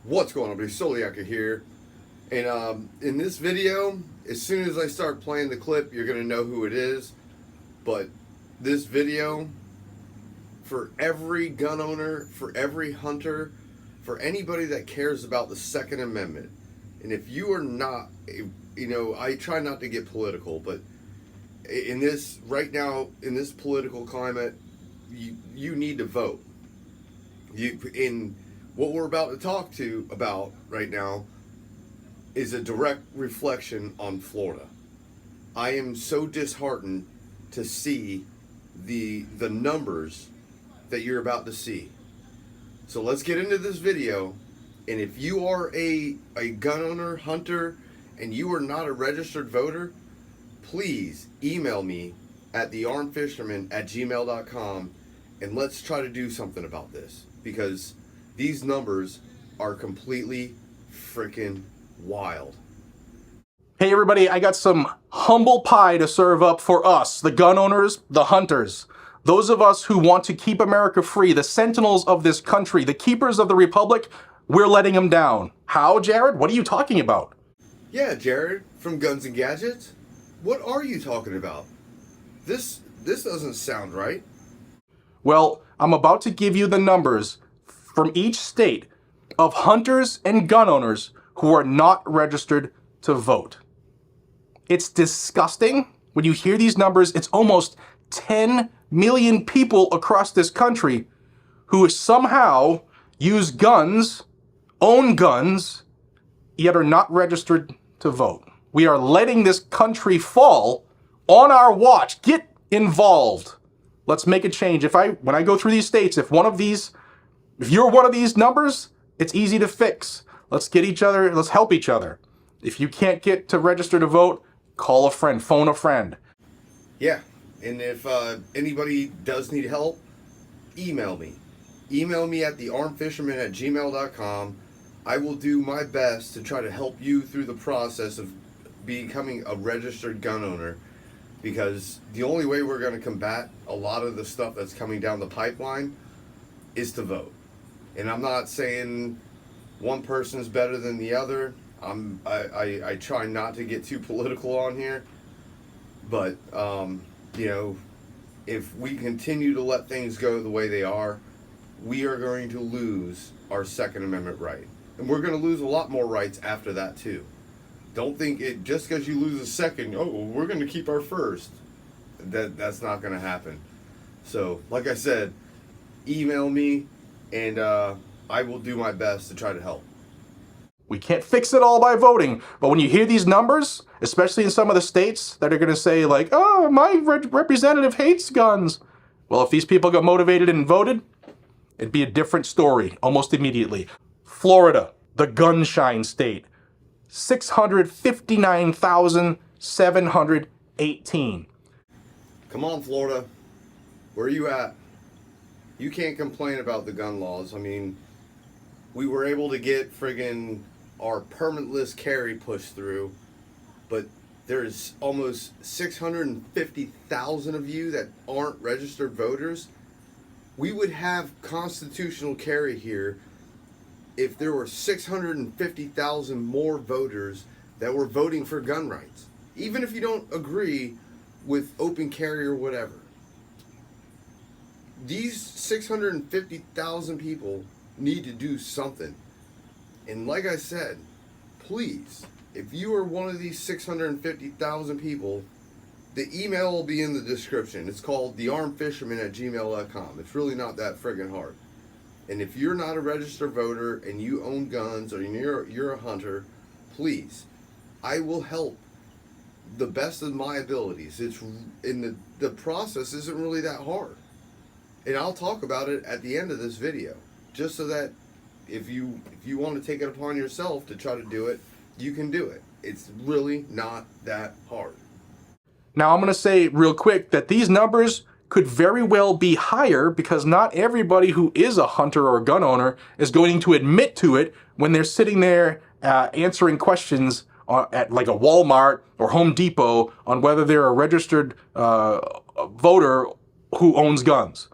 What's going on, everybody? Soloyaker here. And in this video, as soon as I start playing the clip, you're going to know who it is. But this video, for every gun owner, for every hunter, for anybody that cares about the Second Amendment, and if you are not, I try not to get political, but in this, right now, in this political climate, you need to vote. What we're about to talk about right now is a direct reflection on Florida. I am so disheartened to see the numbers that you're about to see. So let's get into this video. And if you are a gun owner, hunter, and you are not a registered voter, please email me at thearmedfisherman@gmail.com and let's try to do something about this, because these numbers are completely freaking wild. Hey everybody, I got some humble pie to serve up for us, the gun owners, the hunters. Those of us who want to keep America free, the sentinels of this country, the keepers of the republic, we're letting them down. How, Jared? What are you talking about? Yeah, Jared, from Guns and Gadgets. What are you talking about? This doesn't sound right. Well, I'm about to give you the numbers from each state of hunters and gun owners who are not registered to vote. It's disgusting. When you hear these numbers, it's almost 10 million people across this country who somehow use guns, own guns, yet are not registered to vote. We are letting this country fall on our watch. Get involved. Let's make a change. When I go through these states, if you're one of these numbers, it's easy to fix. Let's help each other. If you can't get to register to vote, call a friend, phone a friend. Yeah, and if anybody does need help, email me. Email me at thearmedfisherman@gmail.com. I will do my best to try to help you through the process of becoming a registered gun owner, because the only way we're going to combat a lot of the stuff that's coming down the pipeline is to vote. And I'm not saying one person's better than the other. I try not to get too political on here, but if we continue to let things go the way they are, we are going to lose our Second Amendment right, and we're going to lose a lot more rights after that too. Don't think it just because you lose a second, we're going to keep our first. That's not going to happen. So, like I said, email me, and I will do my best to try to help. We can't fix it all by voting, but when you hear these numbers, especially in some of the states that are going to say like, oh, my representative hates guns. Well, if these people got motivated and voted, it'd be a different story almost immediately. Florida, the gunshine state, 659,718. Come on, Florida. Where are you at? You can't complain about the gun laws. I mean, we were able to get friggin' our permitless carry pushed through, but there's almost 650,000 of you that aren't registered voters. We would have constitutional carry here if there were 650,000 more voters that were voting for gun rights, even if you don't agree with open carry or whatever. These 650,000 people need to do something. And like I said, please, if you are one of these 650,000 people, the email will be in the description. It's called thearmedfisherman@gmail.com. It's really not that friggin' hard. And if you're not a registered voter and you own guns or you're a hunter, please, I will help the best of my abilities. It's in the process isn't really that hard. And I'll talk about it at the end of this video, just so that if you want to take it upon yourself to try to do it, you can do it. It's really not that hard. Now I'm going to say real quick that these numbers could very well be higher, because not everybody who is a hunter or a gun owner is going to admit to it when they're sitting there answering questions at like a Walmart or Home Depot on whether they're a registered voter who owns guns.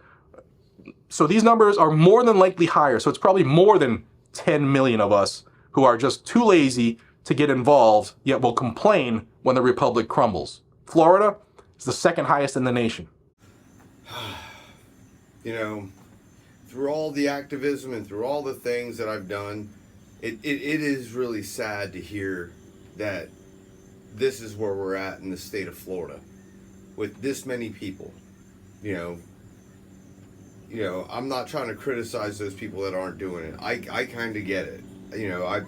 So these numbers are more than likely higher. So it's probably more than 10 million of us who are just too lazy to get involved, yet will complain when the republic crumbles. Florida is the second highest in the nation. You know, through all the activism and through all the things that I've done, it is really sad to hear that this is where we're at in the state of Florida with this many people. You know, I'm not trying to criticize those people that aren't doing it. I kind of get it. You know, I've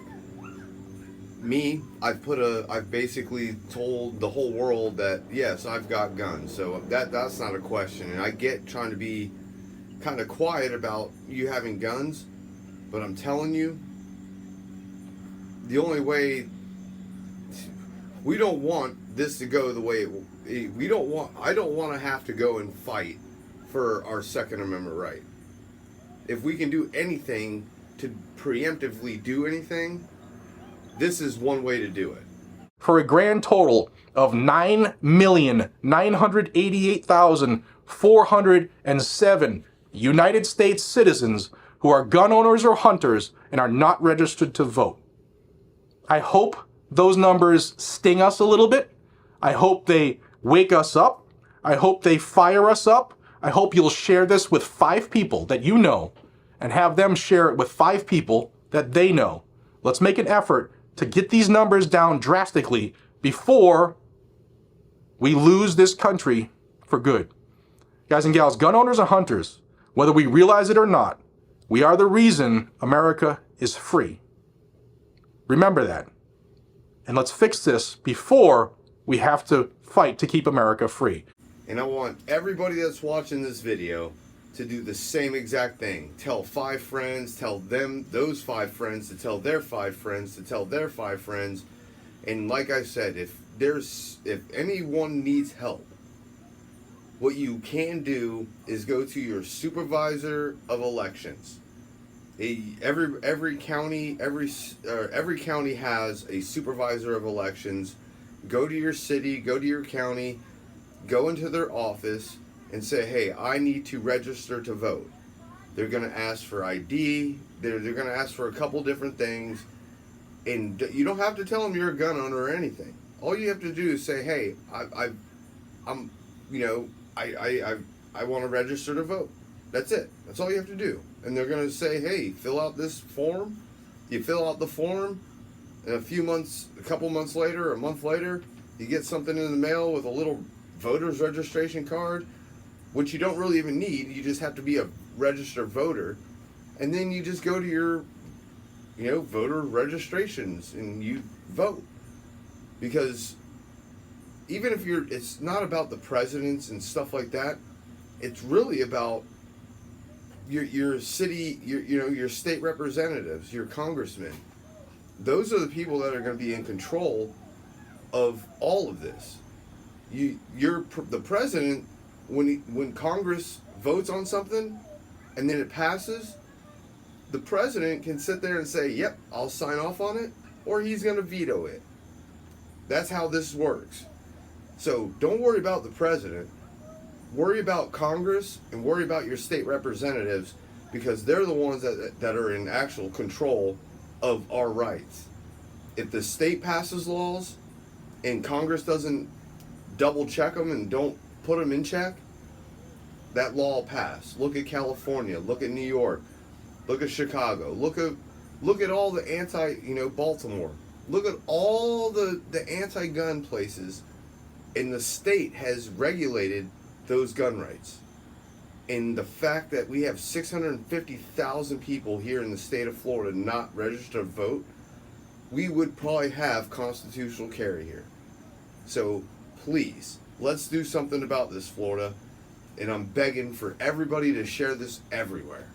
basically told the whole world that yes, I've got guns. So that's not a question. And I get trying to be kind of quiet about you having guns, but I'm telling you, the only way, we don't want this to go the way I don't want to have to go and fight for our Second Amendment right. If we can do anything to preemptively do anything, this is one way to do it. For a grand total of 9,988,407 United States citizens who are gun owners or hunters and are not registered to vote. I hope those numbers sting us a little bit. I hope they wake us up. I hope they fire us up. I hope you'll share this with 5 people that you know and have them share it with 5 people that they know. Let's make an effort to get these numbers down drastically before we lose this country for good. Guys and gals, gun owners and hunters, whether we realize it or not, we are the reason America is free. Remember that. And let's fix this before we have to fight to keep America free. And I want everybody that's watching this video to do the same exact thing. Tell 5 friends, tell them, those 5 friends, to tell their 5 friends, to tell their 5 friends. And like I said, if anyone needs help, what you can do is go to your supervisor of elections. Every county has a supervisor of elections. Go to your city, go to your county, go into their office and say, hey, I need to register to vote. They're going to ask for ID. They're going to ask for a couple different things. And you don't have to tell them you're a gun owner or anything. All you have to do is say, hey, I want to register to vote. That's it. That's all you have to do. And they're going to say, hey, fill out this form. You fill out the form, and a couple months later, a month later, you get something in the mail with a little voter's registration card, which you don't really even need. You just have to be a registered voter. And then you just go to your, voter registrations and you vote. Because even if it's not about the presidents and stuff like that, it's really about your city, your state representatives, your congressmen. Those are the people that are going to be in control of all of this. The president, when Congress votes on something and then it passes, the president can sit there and say, yep, I'll sign off on it, or he's going to veto it. That's how this works. So don't worry about the president. Worry about Congress and worry about your state representatives, because they're the ones that are in actual control of our rights. If the state passes laws and Congress doesn't double check them and don't put them in check, that law will pass. Look at California, look at New York, look at Chicago, look at all the Baltimore. Look at all the anti-gun places, and the state has regulated those gun rights. And the fact that we have 650,000 people here in the state of Florida not registered to vote, we would probably have constitutional carry here. So please, let's do something about this, Florida. And I'm begging for everybody to share this everywhere.